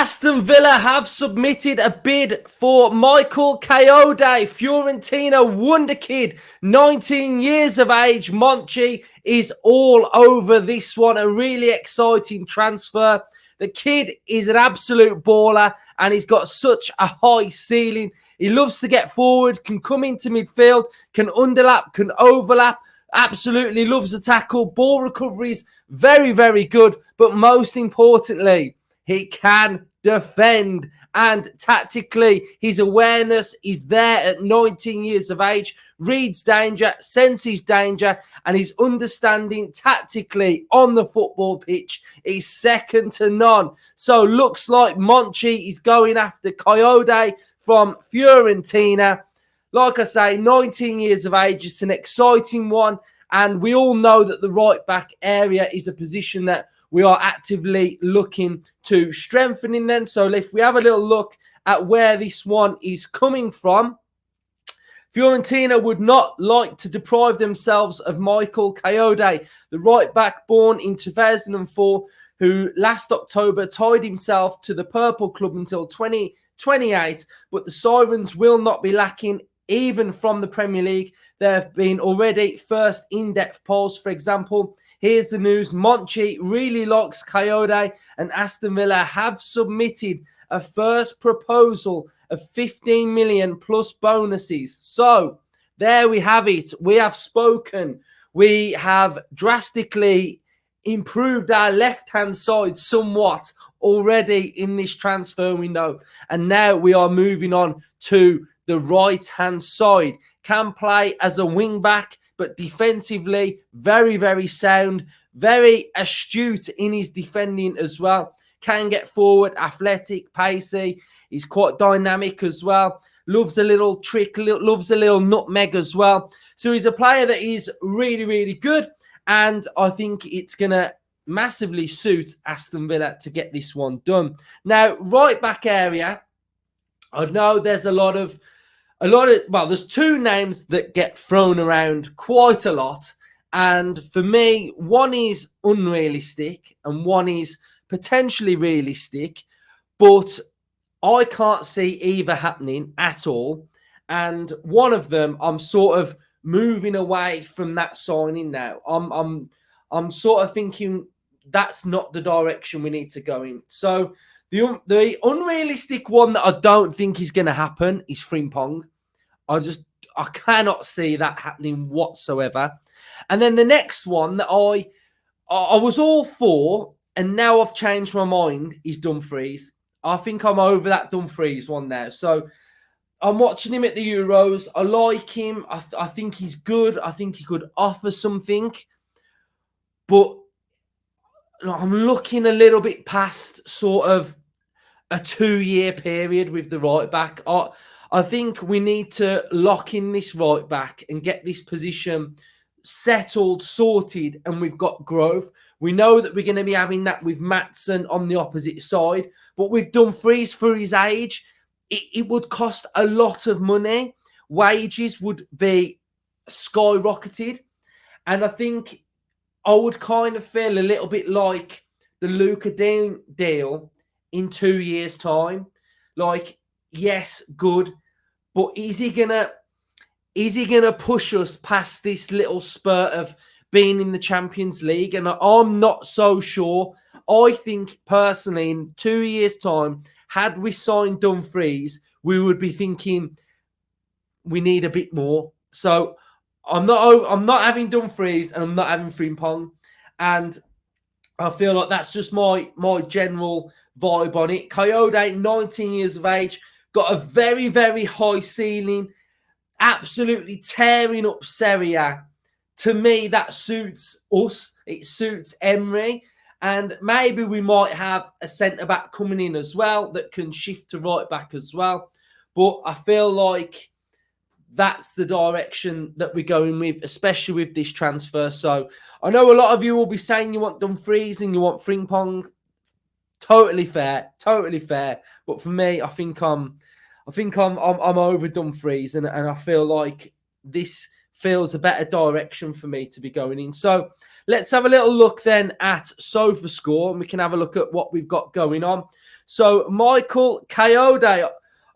Aston Villa have submitted a bid for Michael Kayode, Fiorentina wonder kid, 19 years of age. Monchi is all over this one. A really exciting transfer. The kid is an absolute baller and he's got such a high ceiling. He loves to get forward, can come into midfield, can underlap, can overlap. Absolutely loves the tackle. Ball recovery is very, very good. But most importantly, he can defend, and tactically his awareness is there at 19 years of age, reads danger, senses danger, and his understanding tactically on the football pitch is second to none. So looks like Monchi is going after Kayode from Fiorentina. Like I say, 19 years of age, it's an exciting one, and we all know that the right back area is a position that we are actively looking to strengthen in then. So if we have a little look at where this one is coming from, Fiorentina would not like to deprive themselves of Michael Kayode, the right back born in 2004, who last October tied himself to the Purple Club until 2028. But the Sirens will not be lacking even from the Premier League. There have been already first in-depth polls. For example, here's the news. Monchi really likes Kayode, and Aston Villa have submitted a first proposal of 15 million plus bonuses. So there we have it. We have spoken. We have drastically improved our left-hand side somewhat already in this transfer window. And now we are moving on to the right-hand side. Can play as a wing-back, but defensively, very, very sound, very astute in his defending as well. Can get forward, athletic, pacey. He's quite dynamic as well. Loves a little trick, loves a little nutmeg as well. So he's a player that is really, really good. And I think it's going to massively suit Aston Villa to get this one done. Now, right back area, I know there's there's two names that get thrown around quite a lot. And for me, one is unrealistic and one is potentially realistic. But I can't see either happening at all. And one of them, I'm sort of moving away from that signing now. I'm sort of thinking that's not the direction we need to go in. So the unrealistic one that I don't think is going to happen is Frimpong. I cannot see that happening whatsoever. And then the next one that I was all for, and now I've changed my mind, is Dumfries. I think I'm over that Dumfries one now. So I'm watching him at the Euros. I like him. I think he's good. I think he could offer something. But I'm looking a little bit past sort of a 2-year period with the right back. I think we need to lock in this right back and get this position settled, sorted, and we've got growth. We know that we're going to be having that with Maatsen on the opposite side, but with Dumfries for his age, it would cost a lot of money. Wages would be skyrocketed. And I think I would kind of feel a little bit like the Luka deal in 2 years' time. Like, yes, good, but is he gonna push us past this little spurt of being in the Champions League? And I'm not so sure. I think personally, in 2 years' time, had we signed Dumfries, we would be thinking we need a bit more. So I'm not having Dumfries and I'm not having Frimpong, and I feel like that's just my general vibe on it. Kayode, 19 years of age, got a very, very high ceiling, absolutely tearing up Serie A. To me, that suits us. It suits Emery. And maybe we might have a centre-back coming in as well that can shift to right-back as well. But I feel like that's the direction that we're going with, especially with this transfer. So I know a lot of you will be saying you want Dumfries and you want Frimpong. Totally fair, totally fair. But for me, I think I'm over Dumfries, and I feel like this feels a better direction for me to be going in. So let's have a little look then at SofaScore, and we can have a look at what we've got going on. So Michael Kayode,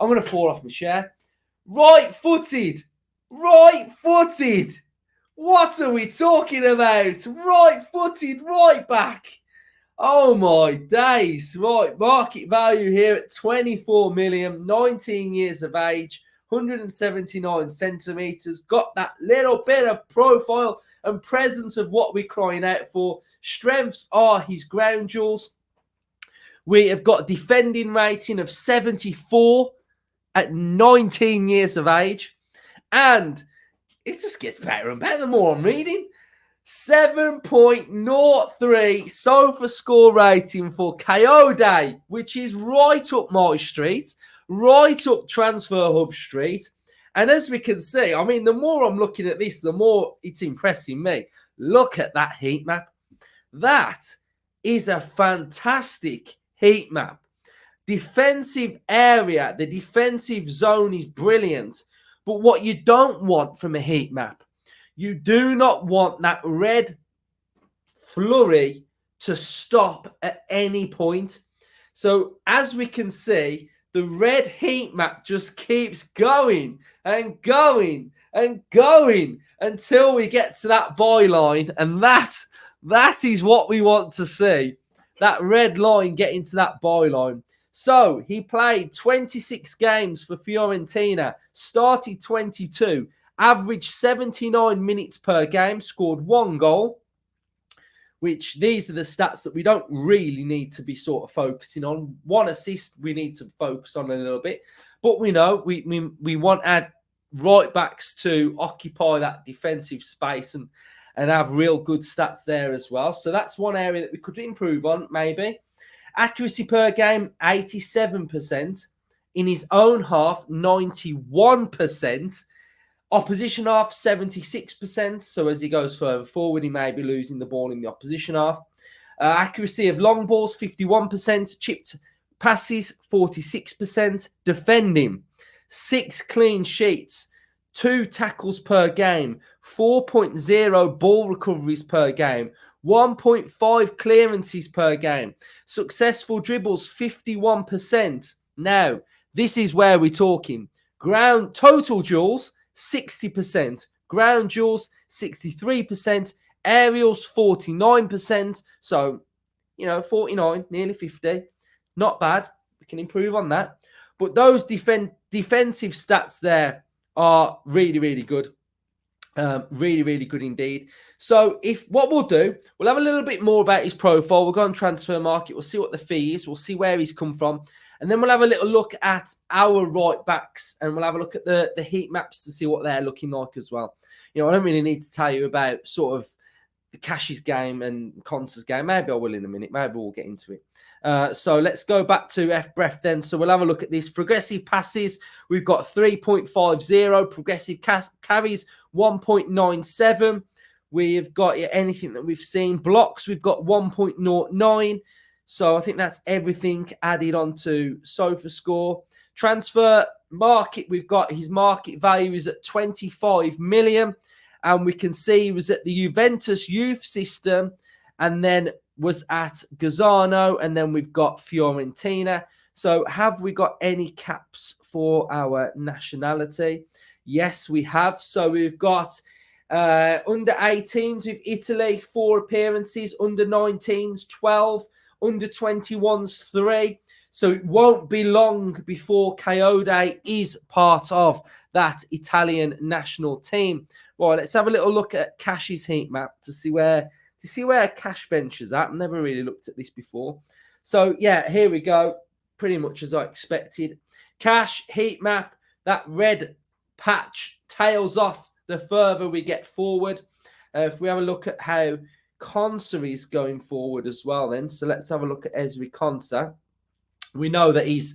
I'm going to fall off my chair. Right-footed. Right-footed. What are we talking about? Right-footed, right back. Oh my days. Right, market value here at 24 million, 19 years of age, 179 centimeters. Got that little bit of profile and presence of what we're crying out for. Strengths are his ground duels. We have got defending rating of 74 at 19 years of age. And it just gets better and better the more I'm reading. 7.03 sofa score rating for Kayode, which is right up my street, right up Transfer Hub Street. And as we can see, I mean, the more I'm looking at this, the more it's impressing me. Look at that heat map. That is a fantastic heat map. Defensive area, the defensive zone is brilliant. But what you don't want from a heat map, you do not want that red flurry to stop at any point. So as we can see, the red heat map just keeps going and going and going until we get to that byline. And that is what we want to see. That red line getting to that byline. So he played 26 games for Fiorentina, started 22, averaged 79 minutes per game, scored 1 goal, which these are the stats that we don't really need to be sort of focusing on. 1 assist we need to focus on a little bit. But we know we want our right backs to occupy that defensive space and have real good stats there as well. So that's one area that we could improve on, maybe. Accuracy per game, 87%. In his own half, 91%. Opposition half, 76%. So as he goes further forward, he may be losing the ball in the opposition half. Accuracy of long balls, 51%. Chipped passes, 46%. Defending, 6 clean sheets. 2 tackles per game. 4.0 ball recoveries per game. 1.5 clearances per game. Successful dribbles, 51%. Now, this is where we're talking. Ground total duels, 60%. Ground duels, 63%. Aerials, 49%. So, 49, nearly 50. Not bad. We can improve on that. But those defensive stats there are really, really good. Really, really good indeed. So what we'll do, we'll have a little bit more about his profile. We'll go on transfer market. We'll see what the fee is. We'll see where he's come from. And then we'll have a little look at our right backs and we'll have a look at the heat maps to see what they're looking like as well. I don't really need to tell you about sort of the Cash's game and Consa's game. Maybe I will in a minute. Maybe we'll get into it. So let's go back to FBref then. So we'll have a look at this. Progressive passes, we've got 3.50. Progressive carries, 1.97. We've got anything that we've seen. Blocks, we've got 1.09. So I think that's everything added onto SofaScore. Transfer market, we've got his market value is at 25 million. And we can see he was at the Juventus youth system and then was at Gazzano. And then we've got Fiorentina. So have we got any caps for our nationality? Yes, we have. So we've got under 18s with Italy, 4 appearances. Under 19s, 12. Under 21s, 3. So it won't be long before Kayode is part of that Italian national team. Right, let's have a little look at Cash's heat map to see where Cash ventures at. I've never really looked at this before. So yeah, here we go. Pretty much as I expected. Cash heat map, that red patch tails off the further we get forward. If we have a look at how Konsa is going forward as well then. So let's have a look at Ezri Konsa. We know that he's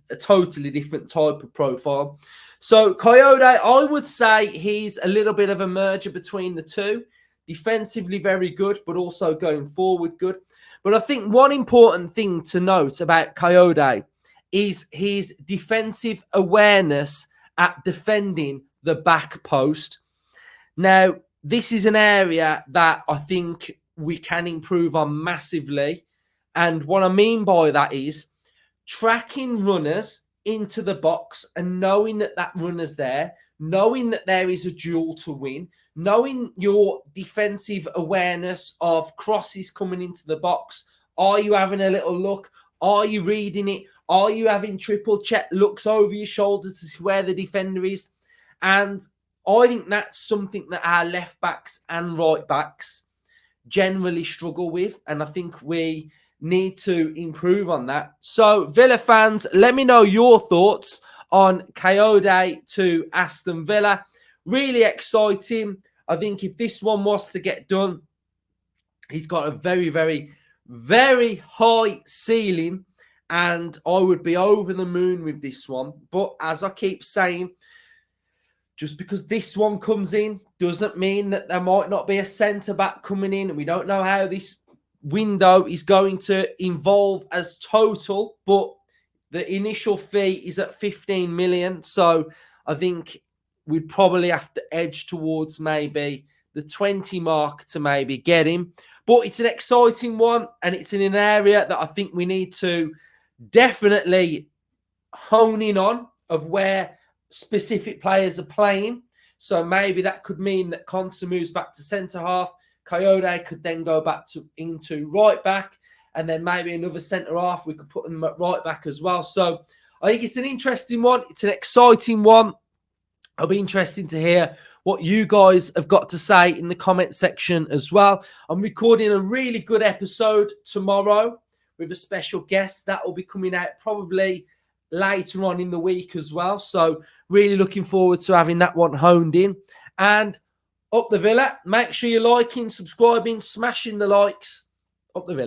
a totally different type of profile. So Kayode, I would say he's a little bit of a merger between the two. Defensively very good, but also going forward good. But I think one important thing to note about Kayode is his defensive awareness at defending the back post. Now, this is an area that I think we can improve on massively. And what I mean by that is tracking runners into the box and knowing that that runner's there, knowing that there is a duel to win, knowing your defensive awareness of crosses coming into the box. Are you having a little look? Are you reading it? Are you having triple check looks over your shoulder to see where the defender is? And I think that's something that our left backs and right backs generally struggle with. And I think we need to improve on that. So, Villa fans, let me know your thoughts on Kayode to Aston Villa. Really exciting. I think if this one was to get done, he's got a very, very, very high ceiling, and I would be over the moon with this one. But as I keep saying, just because this one comes in doesn't mean that there might not be a centre-back coming in. And we don't know how this window is going to evolve as total, but the initial fee is at 15 million. So I think we'd probably have to edge towards maybe the 20 mark to maybe get him. But it's an exciting one, and it's in an area that I think we need to definitely hone in on, of where specific players are playing. So maybe that could mean that Konsa moves back to centre-half. Kayode could then go back into right-back, and then maybe another centre-half. We could put them at right-back as well. So I think it's an interesting one. It's an exciting one. It'll be interesting to hear what you guys have got to say in the comment section as well. I'm recording a really good episode tomorrow with a special guest. That will be coming out probably later on in the week as well. So really looking forward to having that one honed in. And up the Villa. Make sure you're liking, subscribing, smashing the likes. Up the Villa.